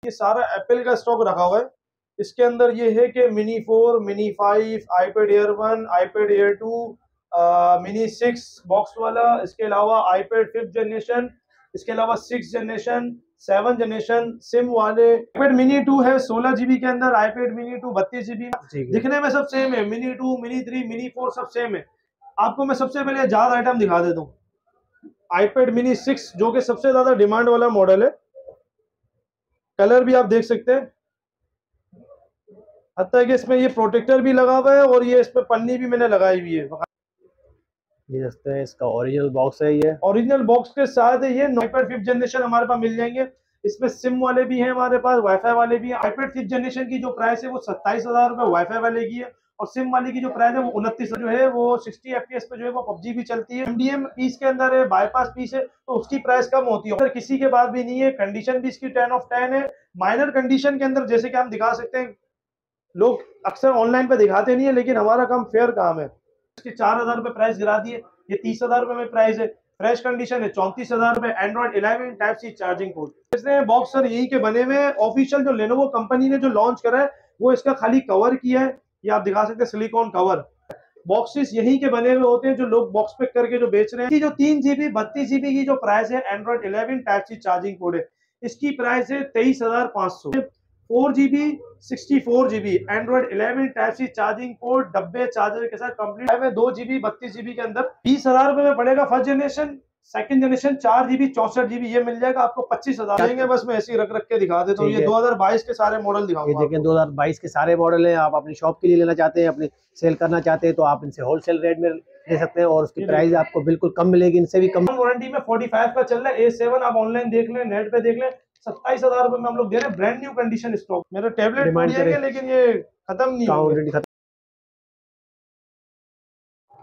ये सारा एप्पल का स्टॉक रखा हुआ है। इसके अंदर ये है कि mini 4, mini 5, iPad air 1, iPad air 2, mini 6 box वाला, इसके अलावा आईपैड 5th जनरेशन, इसके अलावा 6th generation, 7th generation SIM वाले। आईपैड मिनी 2 है 16 GB के अंदर, आईपैड मिनी 2 32 GB। दिखने में सब सेम है, मिनी 2, मिनी 3, मिनी 4 सब सेम है। आपको मैं सबसे पहले ज्यादा आइटम दिखा देता हूँ। आईपैड मिनी 6 जो कि सबसे ज्यादा डिमांड वाला मॉडल है। कलर भी आप देख सकते हैं, हत्ता कि इसमें ये प्रोटेक्टर भी लगा हुआ है और ये इस पे पन्नी भी मैंने लगाई हुई है। ये देखते हैं, इसका ओरिजिनल बॉक्स है। ये ओरिजिनल बॉक्स के साथ है। ये आईपैड 5th जनरेशन हमारे पास मिल जाएंगे। इसमें सिम वाले भी हैं हमारे पास, वाईफाई वाले भी हैं। आईपैड 5th जनरेशन की जो प्राइस है वो 27,000 रुपए वाईफाई वाले की है, और सिम वाले की जो प्राइस है वो 29 जो है वो 60 FPS पे जो है वो पबजी भी चलती है। MDM पीस के अंदर है, बाईपास पीस है, तो उसकी प्राइस कम होती है। अगर किसी के पास भी नहीं है, कंडीशन भी इसकी 10 ऑफ 10 है। माइनर कंडीशन के अंदर जैसे कि हम दिखा सकते हैं, लोग अक्सर ऑनलाइन पे दिखाते नहीं है, लेकिन हमारा काम फेयर काम है। इसके 4,000 रुपए प्राइस गिरा दिए, ये 30,000 रुपए में प्राइस है। फ्रेश कंडीशन है 34,000 रुपए। Android 11 type C charging port. इसने बॉक्स सर यही के बने हुए। ऑफिशियल जो लेनोवो कंपनी ने जो लॉन्च करा है वो इसका खाली कवर किया है, ये आप दिखा सकते हैं सिलिकॉन कवर। बॉक्सेस यही के बने हुए होते हैं जो लोग बॉक्स पैक करके जो बेच रहे हैं। जो 3 GB 32 GB की जो प्राइस है, Android 11 type C charging port है, इसकी प्राइस है 23,500। 4 GB 64 GB Android 11 type C charging port डब्बे चार्जर के साथ कंप्लीट है। 2 GB 32 GB के अंदर 20,000 रुपए में पड़ेगा first generation. Second generation 4 GB 64 GB ये मिल जाएगा आपको 25,000 देंगे। बस मैं ऐसे ही रख रख के दिखा देता हूँ। ये 2022 के सारे मॉडल दिखाऊंगा। ये देखें 2022 के सारे मॉडल हैं। आप अपनी शॉप के लिए लेना चाहते हैं, अपनी सेल करना चाहते हैं, तो आप इनसे होलसेल रेट में ले सकते हैं और उसकी प्राइस आपको बिल्कुल कम मिलेगी, इनसे भी कम। वारंटी में 45 का चल रहा है। A7 आप ऑनलाइन देख लें, नेट पे देख लें, 27,000 रुपए में हम लोग दे रहे हैं, ब्रांड न्यू कंडीशन स्टॉक। मेरा टैबलेट टूट जाएंगे लेकिन ये खत्म नहीं होंगे।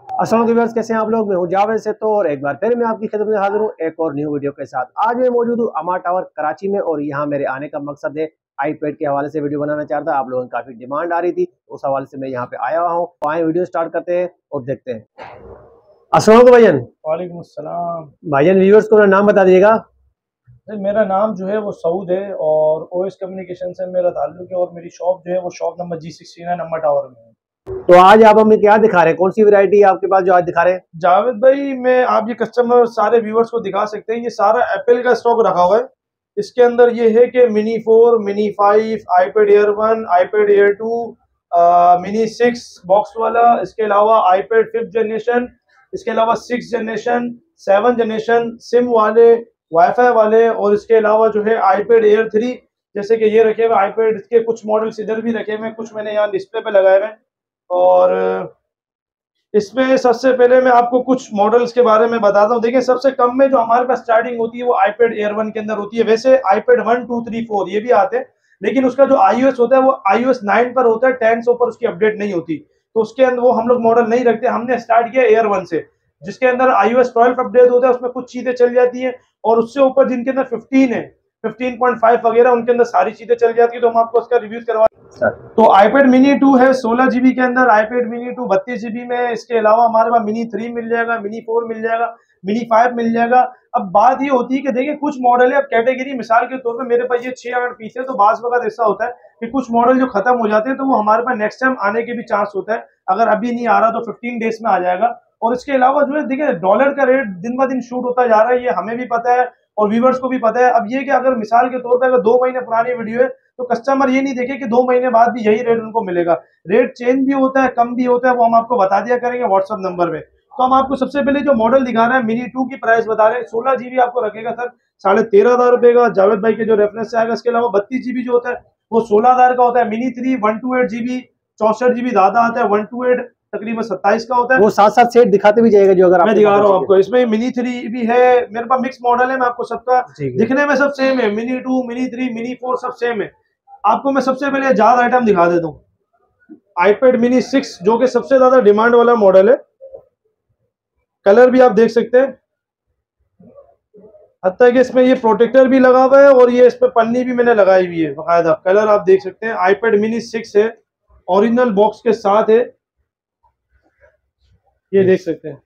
अस्सलाम वालेकुम व्यूअर्स, कैसे हैं आप लोग? मैं हूं जावेद से, तो और एक बार फिर मैं आपकी खिदमत में हाजिर हूं एक और न्यू वीडियो के साथ। आज मैं मौजूद हूं अमा टावर कराची में, और यहां मेरे आने का मकसद है आईपैड के हवाले से वीडियो बनाना चाहता। आप लोगों की काफी डिमांड आ रही थी, उस हवाले से मैं यहाँ पे आया हुआ हूँ। तो आए वीडियो स्टार्ट करते हैं और देखते हैं। अस्सलाम वालेकुम भाईजान। वालेकुम अस्सलाम। भाईजान व्यूअर्स को नाम बता दीजिएगा। मेरा नाम जो है वो सऊद है और ओएस कम्युनिकेशन से मेरा ताल्लुक है, और मेरी शॉप जो है वो shop number G69 number tower में है। तो आज आप हमें क्या दिखा रहे हैं? कौन सी वैरायटी आपके पास जो आज दिखा रहे हैं? जावेद भाई, मैं आप ये कस्टमर सारे व्यूअर्स को दिखा सकते हैं, ये सारा एप्पल का स्टॉक रखा हुआ है। इसके अंदर ये है कि mini 4, mini 5, iPad air 1, iPad air 2, mini 6 box वाला, इसके अलावा आईपैड 5th जनरेशन, इसके अलावा 6th generation, 7th generation SIM वाले, वाईफाई वाले, और इसके अलावा जो है आईपैड एयर 3, जैसे कि ये रखे हुए आईपैड के कुछ मॉडल्स इधर भी रखे हुए, कुछ मैंने यहाँ डिस्प्ले पे लगाए हुए। और इसमें सबसे पहले मैं आपको कुछ मॉडल्स के बारे में बताता हूँ। देखिए, सबसे कम में जो हमारे पास स्टार्टिंग होती है वो आईपैड एयर 1 के अंदर होती है। वैसे आईपैड 1, 2, 3, 4 ये भी आते हैं, लेकिन उसका जो iOS होता है वो iOS 9 पर होता है, 10 से ऊपर उसकी अपडेट नहीं होती, तो उसके अंदर वो हम लोग मॉडल नहीं रखते। हमने स्टार्ट किया एयर 1 से, जिसके अंदर iOS 12 अपडेट होता है, उसमें कुछ चीजें चल जाती है, और उससे ऊपर जिनके अंदर 15 है, 15.5 वगैरह, उनके अंदर सारी चीजें चल जाती है, तो हम आपको उसका रिव्यू करवा। तो आईपैड मिनी 2 है 16 GB के अंदर, आईपैड मिनी 2 32 GB में। इसके अलावा हमारे पास मिनी 3 मिल जाएगा, मिनी 4 मिल जाएगा, मिनी 5 मिल जाएगा। अब बात ये होती है कि देखिए, कुछ मॉडल है, अब कैटेगरी मिसाल के तौर पे मेरे पास ये 6-8 पीस है, तो बाज़ वक़्त ऐसा होता है कि कुछ मॉडल जो खत्म हो जाते हैं तो वो हमारे पास नेक्स्ट टाइम आने के भी चांस होता है। अगर अभी नहीं आ रहा तो 15 डेज में आ जाएगा। और इसके अलावा जो है, देखिए, डॉलर का रेट दिन ब दिन शूट होता जा रहा है, ये हमें भी पता है और व्यूवर्स को भी पता है। अब ये कि अगर मिसाल के तौर पे अगर 2 महीने पुरानी वीडियो है, तो कस्टमर ये नहीं देखे कि 2 महीने बाद भी यही रेट उनको मिलेगा। रेट चेंज भी होता है, कम भी होता है, वो हम आपको बता दिया करेंगे व्हाट्सएप नंबर पे। तो हम आपको सबसे पहले जो मॉडल दिखा रहे हैं, मिनी 2 की प्राइस बता रहे हैं। 16 GB आपको रखेगा सर 13,500 रुपए का, जावेद भाई के जो रेफरेंस से आएगा। इसके अलावा 32 GB जो होता है वो 16,000 का होता है। मिनी 3 128 GB 64 GB ज्यादा आता है, 128 तकरीबन 27 का होता है। वो साथ साथ सेट दिखाते भी जाएगा, जो अगर मैं दिखा रहा हूँ आपको। इसमें मिनी 3 भी है, मेरे पास मिक्स मॉडल है, मैं आपको सबका दिखने में सब सेम है। मिनी 2, मिनी 3, मिनी 4 सब सेम है। आपको मैं सबसे पहले ज्यादा आइटम दिखा देता हूँ। आईपैड मिनी 6 जो कि सबसे ज्यादा डिमांड वाला मॉडल है। कलर भी आप देख सकते हैं, हत्ता कि इसमें ये प्रोटेक्टर भी लगा हुआ है और ये इस पे पन्नी भी मैंने लगाई हुई है बाकायदा। कलर आप देख सकते हैं। आईपैड मिनी 6 है, ओरिजिनल बॉक्स के साथ है, ये देख सकते हैं।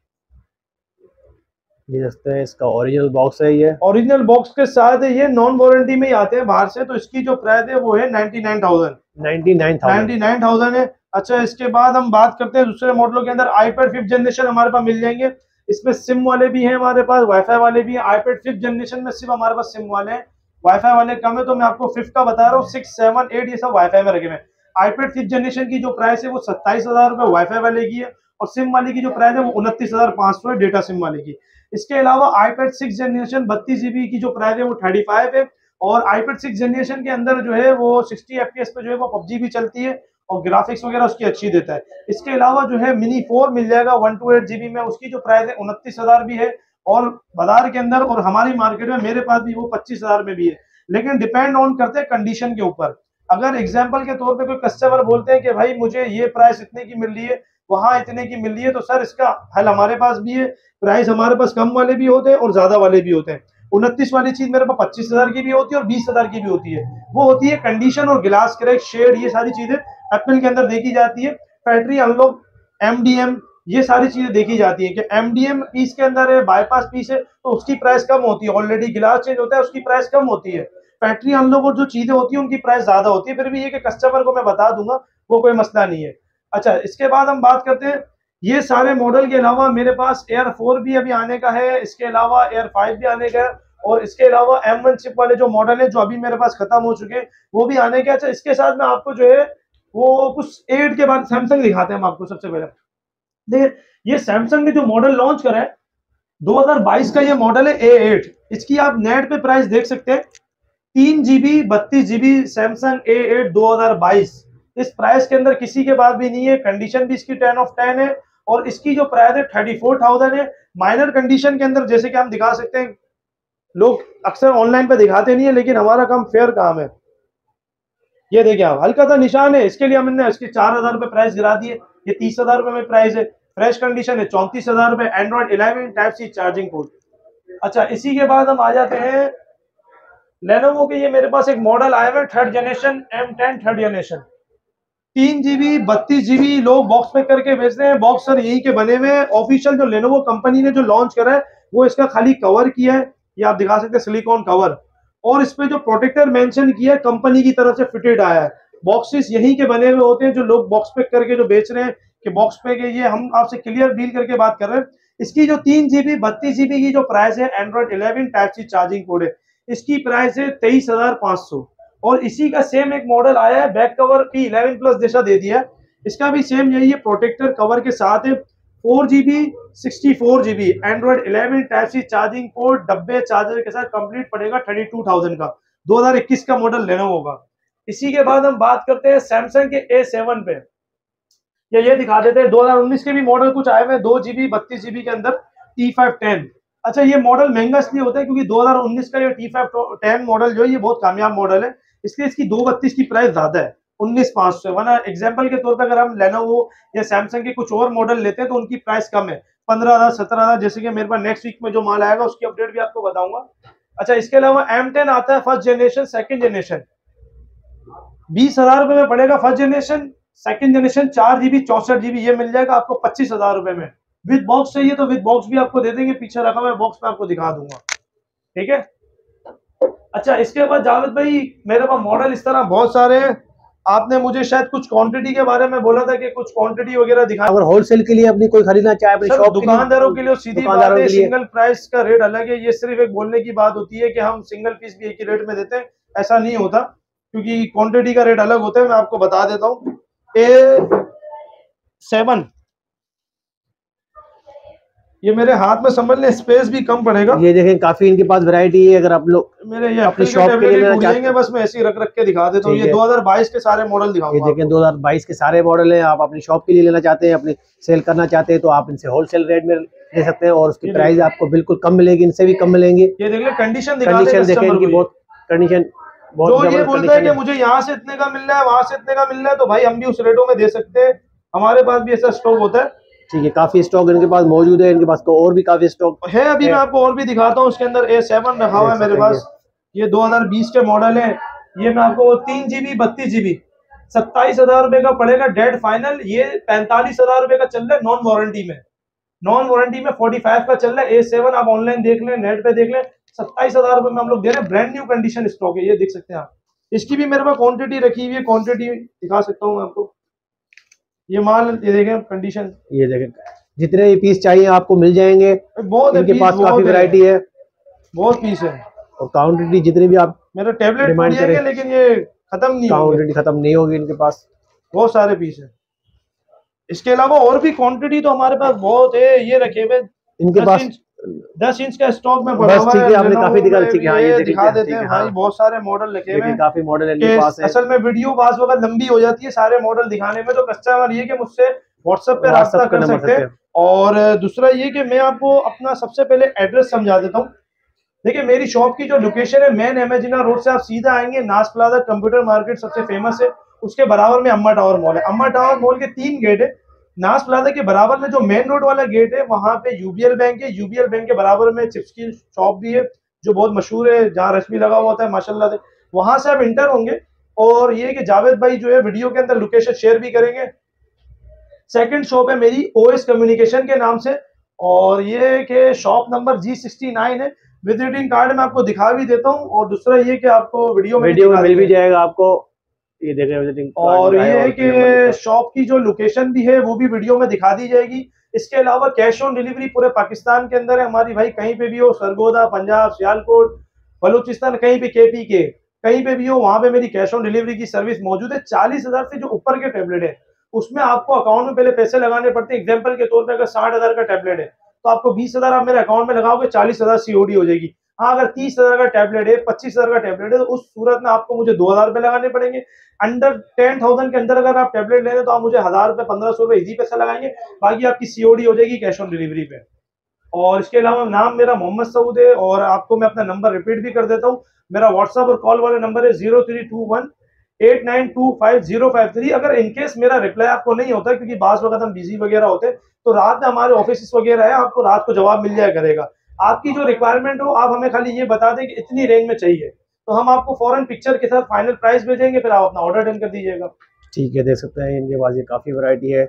ये देखते हैं, इसका ओरिजिनल बॉक्स है, ये ओरिजिनल बॉक्स के साथ है, ये नॉन वारंटी में ही आते हैं बाहर से, तो इसकी जो प्राइस है वो है 99,000 99,000 है। अच्छा, इसके बाद हम बात करते हैं दूसरे मॉडलों के अंदर। आईपैड 5th जनरेशन हमारे पास मिल जाएंगे, इसमें सिम वाले भी हैं हमारे पास, वाईफाई वाले भी हैं। आईपैड 5th जनरेशन में सिर्फ हमारे पास सिम वाले हैं, वाईफाई वाले कम है, तो मैं आपको 5th का बता रहा हूँ। 6, 7, 8 ये सब वाईफाई में रखे हुए हैं। आईपैड 5th जनरेशन की जो प्राइस है वो 27,000 रुपए वाईफाई वाले की है, और सिम वाले की जो प्राइस है वो 29,500 है डेटा सिम वाले की। इसके अलावा आईपैड 6 जनरेशन 32 GB की जो प्राइस है वो 35 है, और आईपैड 6 जनरेशन के अंदर जो है वो 60 FPS पे जो है वो PUBG भी चलती है, और ग्राफिक्स वगैरह उसकी अच्छी देता है। इसके अलावा जो है मिनी 4 मिल जाएगा 128 GB में, उसकी जो प्राइस है 29,000 भी है, और बाजार के अंदर और हमारी मार्केट में मेरे पास भी वो 25,000 में भी है। लेकिन डिपेंड ऑन करते हैं कंडीशन के ऊपर। अगर एग्जाम्पल के तौर पे कोई कस्टमर बोलते हैं कि भाई मुझे ये प्राइस इतने की मिल रही है, वहां इतने की मिल रही है, तो सर इसका हल हमारे पास भी है। प्राइस हमारे पास कम वाले भी होते हैं और ज्यादा वाले भी होते हैं। 29 वाली चीज मेरे पास 25,000 की भी होती है और 20,000 की भी होती है। वो होती है कंडीशन और ग्लास क्रैक, शेड, ये सारी चीजें एप्पल के अंदर देखी जाती है। बैटरी अनलॉक, MDM, ये सारी चीजें देखी जाती है कि MDM पीस के अंदर है, बाईपास पीस है, तो उसकी प्राइस कम होती है। ऑलरेडी गिलास चेंज होता है, उसकी प्राइस कम होती है। बैटरी अनलॉक और जो चीजें होती है उनकी प्राइस ज्यादा होती है। फिर भी ये कि कस्टमर को मैं बता दूंगा, वो कोई मसला नहीं है। अच्छा, इसके बाद हम बात करते हैं, ये सारे मॉडल के अलावा मेरे पास Air 4 भी अभी आने का है, इसके अलावा Air 5 भी आने का है, और इसके अलावा M1 चिप वाले जो मॉडल है जो अभी मेरे पास खत्म हो चुके हैं वो भी आने का। अच्छा, इसके साथ में आपको जो है वो कुछ 8 के बाद सैमसंग दिखाते हैं हम आपको। सबसे पहले देखिए, ये सैमसंग ने जो मॉडल लॉन्च करा है 2022 का, ये मॉडल है A8। इसकी आप नेट पे प्राइस देख सकते हैं, 3 GB 32 GB सैमसंग A8 2022। इस प्राइस के अंदर किसी के पास भी नहीं है। कंडीशन भी इसकी 10 ऑफ 10 है, और इसकी जो प्राइस है 34,000 है। माइनर कंडीशन के अंदर जैसे कि हम दिखा सकते हैं, लोग अक्सर ऑनलाइन पे दिखाते नहीं है, लेकिन हमारा काम फेयर काम है। ये देखिए आप, हल्का सा निशान है, इसके लिए हमने इसके 4,000 रुपए प्राइस गिरा दिए। ये 30,000 रुपए में प्राइस है। फ्रेश कंडीशन है 34,000 रुपए। Android 11 type C charging port. अच्छा, इसी के बाद हम आ जाते हैं लेनोवो के। ये मेरे पास एक मॉडल आया है 3rd generation M10 3rd generation, 3 GB 32 GB लोग बॉक्स में करके बेच रहे हैं। बॉक्स सर यही के बने हुए हैं। ऑफिशियल जो लेनोवो कंपनी ने जो लॉन्च करा है वो इसका खाली कवर किया है, ये आप दिखा सकते हैं, सिलिकॉन कवर, और इस पे जो प्रोटेक्टर मेंशन किया है कंपनी की तरफ से फिटेड आया है। बॉक्सेस यहीं के बने हुए होते हैं जो लोग बॉक्स पैक करके जो बेच रहे हैं कि बॉक्स पैक है, ये हम आपसे क्लियर डील करके बात कर रहे हैं। इसकी जो 3 GB 32 GB की जो प्राइस है, Android 11 type C charging port है, इसकी प्राइस है 23,500। और इसी का सेम एक मॉडल आया है, बैक कवर P11 प्लस जैसा दे दिया है, इसका भी सेम यही है, प्रोटेक्टर कवर के साथ है। 4 GB 64 GB Android 11 type C charging port, डब्बे चार्जर के साथ कंप्लीट पड़ेगा 32,000 का, 2021 का मॉडल लेनोवो का। इसी के बाद हम बात करते हैं सैमसंग के A7 पे। ये दिखा देते हैं, 2019 के भी मॉडल कुछ आए हुए हैं 2 GB 32 GB के अंदर, T510। अच्छा, ये मॉडल महंगा इसलिए होता है क्योंकि 2019 का ये T510 मॉडल जो है ये बहुत कामयाब मॉडल है, इसलिए इसकी 232 की प्राइस ज्यादा है 19,500। वरना एग्जांपल के तौर पर अगर हम लेनोवो या सैमसंग के कुछ और मॉडल लेते हैं तो उनकी प्राइस कम है, 15,000 17,000। जैसे कि मेरे पास नेक्स्ट वीक में जो माल आएगा उसकी अपडेट भी आपको बताऊंगा। अच्छा, इसके अलावा M10 आता है 1st जनरेशन 2nd जनरेशन, 20,000 रुपए में पड़ेगा 1st generation. 2nd generation 4 GB 64 GB ये मिल जाएगा आपको 25,000 रुपए में। विद बॉक्स चाहिए तो विद बॉक्स भी आपको दे देंगे, पीछे रखा हुआ है बॉक्स में आपको दिखा दूंगा, ठीक है। अच्छा, इसके बाद जावेद भाई मेरे पास मॉडल इस तरह बहुत सारे हैं। आपने मुझे शायद कुछ क्वांटिटी के बारे में बोला था कि कुछ क्वांटिटी वगैरह दिखा। अगर होलसेल के लिए अपनी कोई खरीदना चाहे अपनी शॉप, दुकानदारों के लिए सीधी बात है, सिंगल प्राइस का रेट अलग है। ये सिर्फ एक बोलने की बात होती है कि हम सिंगल पीस भी एक ही रेट में देते हैं, ऐसा नहीं होता, क्योंकि क्वांटिटी का रेट अलग होता है। मैं आपको बता देता हूँ, A7 ये मेरे हाथ में समझ लें, स्पेस भी कम पड़ेगा। ये देखें, काफी इनके पास वैरायटी है। अगर आप लोग मेरे ये अपनी शॉप के लिए भूलेंगे, बस मैं ऐसे ही रख के दिखा देता हूँ। ये 2022 के सारे मॉडल दिखाऊंगा। ये देखें, 2022 के सारे मॉडल हैं। आप अपनी शॉप के लिए लेना चाहते हैं, अपनी सेल करना चाहते हैं, तो आप इनसे होलसेल रेट में ले सकते हैं और उसकी प्राइस आपको बिल्कुल कम मिलेगी, इनसे भी कम मिलेंगे। ये देख ले, कंडीशन देखें इनकी, बहुत कंडीशन, जो ये बोलता है कि मुझे यहाँ से इतने का मिल रहा है, वहां से इतने का मिल रहा है, तो भाई हम भी उस रेटों में दे सकते हैं। हमारे पास भी ऐसा स्टॉक होता है, ठीक है। काफी स्टॉक इनके पास मौजूद है, इनके पास और भी काफी स्टॉक है। अभी मैं आपको और भी दिखाता हूँ। उसके अंदर A7 रखा हुआ है मेरे पास, ये 2020 के मॉडल है। ये मैं आपको 3 GB 32 GB 27,000 रुपए का पड़ेगा डेड फाइनल। ये 45,000 रुपए का चल रहा है नॉन वारंटी में। नॉन वारंटी में 45 का चल रहा है। A7 आप ऑनलाइन देख लें, नेट पे देख लें, 27,000 रुपए में हम लोग दे रहे हैं। ब्रांड न्यू कंडीशन स्टॉक है, ये देख सकते हैं आप। इसकी भी मेरे पास क्वांटिटी रखी हुई है, क्वांटिटी दिखा सकता हूँ आपको। ये माल ये देखें कंडीशन, ये देखें, जितने भी पीस चाहिए आपको मिल जाएंगे। बहुत इनके पास काफी वैरायटी है, बहुत पीस है, और क्वांटिटी जितनी भी आप मेरा टैबलेट डिमांड करें, लेकिन ये खत्म नहीं होंगे, क्वांटिटी खत्म नहीं होगी इनके पास, बहुत सारे पीस है। इसके अलावा और भी क्वांटिटी तो हमारे पास बहुत है। ये रखे हुए इनके पास 10 इंच का स्टॉक में पड़ा बस हुआ ठीक है। है, आपने काफी दिखा, ठीक है, हाँ, ये दिखा देते हैं भाई, बहुत सारे मॉडल रखे हुए हैं, काफी मॉडल इनके पास है। असल में वीडियो बास वक्त लंबी हो जाती है सारे मॉडल दिखाने में, तो कस्टमर ये कि मुझसे व्हाट्सएप पे रास्ता कर सकते हैं। और दूसरा ये कि मैं आपको अपना सबसे पहले एड्रेस समझा देता हूँ। देखिए मेरी शॉप की जो लोकेशन है, मेन एमेजिना रोड से आप सीधा आएंगे, नास प्लाजा कंप्यूटर मार्केट सबसे फेमस है, उसके बराबर में अम्मा टावर मॉल है। अम्मा टावर मॉल के 3 गेट है। नास प्लाजा के बराबर में जो मेन रोड वाला गेट है, वहां पे यूबीएल बैंक है। यूबीएल बैंक के बराबर में चिप्स की शॉप भी है, जो बहुत मशहूर है, जहाँ रश्मि लगा हुआ होता है माशाल्लाह से। वहां से आप इंटर होंगे, और ये कि जावेद भाई जो है वीडियो के अंदर लोकेशन शेयर भी करेंगे। सेकंड शॉप है मेरी ओएस कम्युनिकेशन के नाम से, और ये कि शॉप नंबर G69 है। विजिटिंग कार्ड में आपको दिखा भी देता हूँ, और दूसरा ये कि आपको वीडियो में मिल भी जाएगा आपको, ये देखें विजिटिंग कार्ड। और ये है कि शॉप की जो लोकेशन भी है वो भी वीडियो में दिखा दी जाएगी। इसके अलावा कैश ऑन डिलीवरी पूरे पाकिस्तान के अंदर है हमारी भाई, कहीं पे भी हो, सरगोदा, पंजाब, सियालकोट, बलूचिस्तान, कहीं भी KP के कहीं पे भी हो, वहां पे मेरी कैश ऑन डिलीवरी की सर्विस मौजूद है। 40,000 से जो ऊपर के टैबलेट है उसमें आपको अकाउंट में पहले पैसे लगाने पड़ते हैं। एग्जाम्पल के तौर पर अगर 60,000 का टैबलेट है तो आपको 20,000 आप मेरे अकाउंट में लगाओगे, 40,000 COD हो जाएगी। हाँ, अगर 30,000 का टैबलेट है, 25,000 का टैबलेट है, तो उस सूरत में आपको मुझे 2,000 रुपए लगाने पड़ेंगे। अंडर 10,000 के अंदर अगर आप टैबलेट ले रहे हैं तो आप मुझे 1,000 रुपए, 1,500 रुपए इजी पैसा लगाएंगे, बाकी आपकी COD हो जाएगी कैश ऑन डिलीवरी पे। और इसके अलावा नाम मेरा मोहम्मद सऊद है, और आपको मैं अपना नंबर रिपीट भी कर देता हूँ। मेरा व्हाट्सएप और कॉल वाला नंबर है 032189255053। अगर इनकेस मेरा रिप्लाई आपको नहीं होता, क्योंकि बास वक्त हम बिजी वगैरह होते हैं, तो रात में हमारे ऑफिस वगैरह है, आपको रात को जवाब मिल जाया करेगा। आपकी जो रिक्वायरमेंट हो आप हमें खाली ये बता दें कि इतनी रेंज में चाहिए, तो हम आपको फौरन पिक्चर के साथ फाइनल प्राइस भेजेंगे, फिर आप अपना ऑर्डर डन कर दीजिएगा। ठीक है, देख सकते हैं इनके पास ये काफी वैरायटी है।